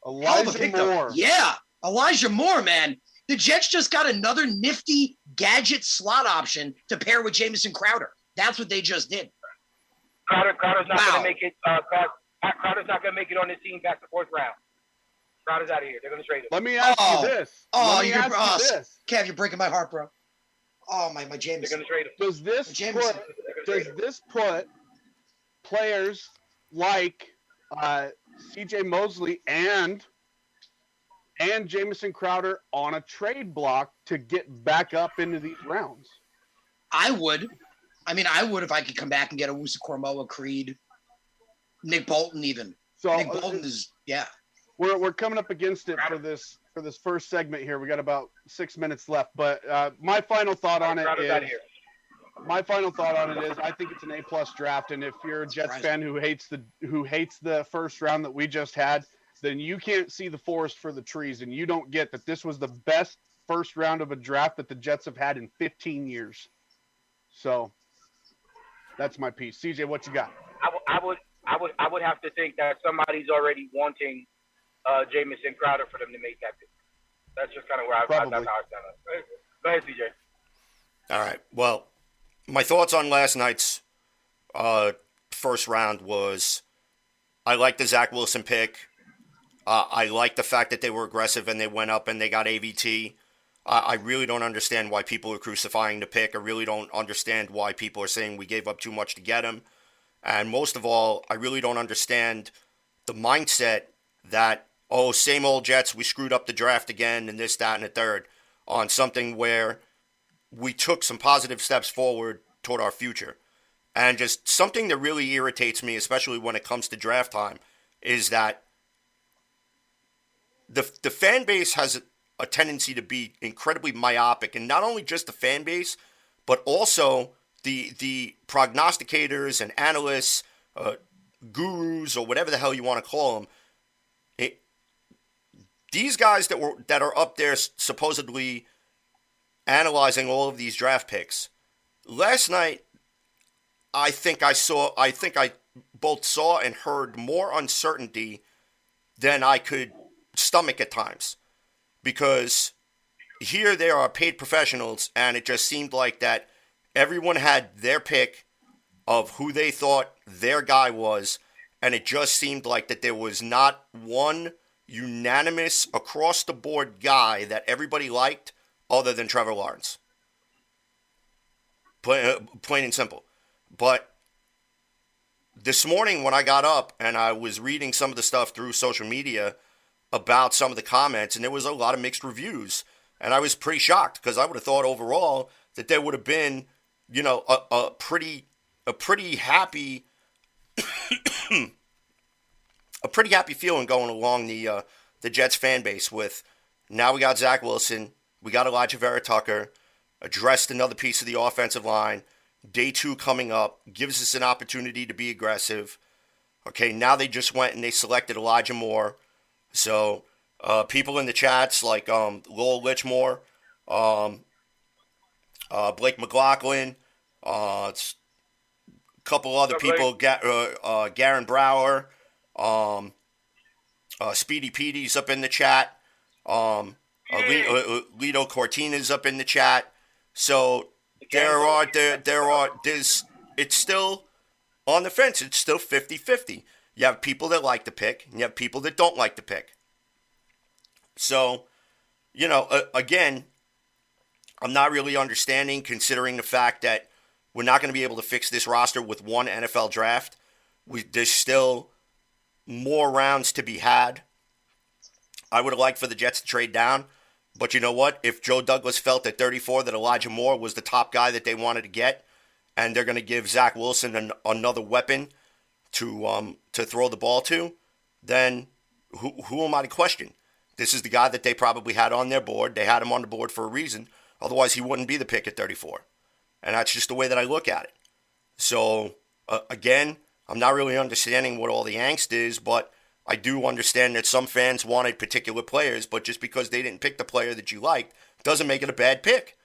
Elijah Moore. Yeah, Elijah Moore, man. The Jets just got another nifty gadget slot option to pair with Jamison Crowder. That's what they just did. Crowder's not going to make it. Crowder's not going to make it on this team past the 4th round. Crowder's out of here. They're going to trade him. Let me ask you this. Kev, you're breaking my heart, bro. Oh, my Jamison. They're going to trade him. Does this put players like C.J. Mosley and Jamison Crowder on a trade block to get back up into these rounds? I would. I would if I could come back and get a Wusa Kormoa, Creed, Nick Bolton even. So Nick Bolton is, yeah. We're coming up against it for this first segment here. We got about 6 minutes left, but my final thought on it is I think it's an A+ draft, and if you're a Jets fan who hates the first round that we just had, then you can't see the forest for the trees, and you don't get that this was the best first round of a draft that the Jets have had in 15 years. So that's my piece. CJ, what you got? I would have to think that somebody's already wanting Jamison Crowder for them to make that pick. That's just kind of where that's how I stand on it. Go ahead, CJ. All right. Well, my thoughts on last night's first round was I like the Zach Wilson pick. I like the fact that they were aggressive and they went up and they got AVT. I really don't understand why people are crucifying the pick. I really don't understand why people are saying we gave up too much to get him. And most of all, I really don't understand the mindset that, oh, same old Jets, we screwed up the draft again and this, that, and the third on something where we took some positive steps forward toward our future. And just something that really irritates me, especially when it comes to draft time, is that the fan base has a tendency to be incredibly myopic, and not only just the fan base, but also the prognosticators and analysts, gurus, or whatever the hell you want to call them. These guys that are up there supposedly analyzing all of these draft picks. Last night, I think I both saw and heard more uncertainty than I could stomach at times. Because here there are paid professionals, and it just seemed like that everyone had their pick of who they thought their guy was, and it just seemed like that there was not one unanimous across-the-board guy that everybody liked other than Trevor Lawrence. Plain and simple. But this morning when I got up and I was reading some of the stuff through social media about some of the comments, and there was a lot of mixed reviews, and I was pretty shocked because I would have thought overall that there would have been, a pretty happy a pretty happy feeling going along the Jets fan base with, now we got Zach Wilson, we got Elijah Vera Tucker, addressed another piece of the offensive line, day 2 coming up, gives us an opportunity to be aggressive. Okay, now they just went and they selected Elijah Moore. So, people in the chats like Lowell Lichmore, Blake McLaughlin, a couple other people, Garen Brower, Speedy Petey's up in the chat, Lito Cortina's up in the chat. So it's still on the fence. It's still 50-50. You have people that like the pick, and you have people that don't like the pick. So, again, I'm not really understanding, considering the fact that we're not going to be able to fix this roster with one NFL draft. There's still more rounds to be had. I would have liked for the Jets to trade down. But you know what? If Joe Douglas felt at 34 that Elijah Moore was the top guy that they wanted to get, and they're going to give Zach Wilson another weapon to throw the ball to, then who am I to question? This is the guy that they probably had on their board. They had him on the board for a reason. Otherwise, he wouldn't be the pick at 34. And that's just the way that I look at it. So, again, I'm not really understanding what all the angst is, but I do understand that some fans wanted particular players, but just because they didn't pick the player that you liked doesn't make it a bad pick.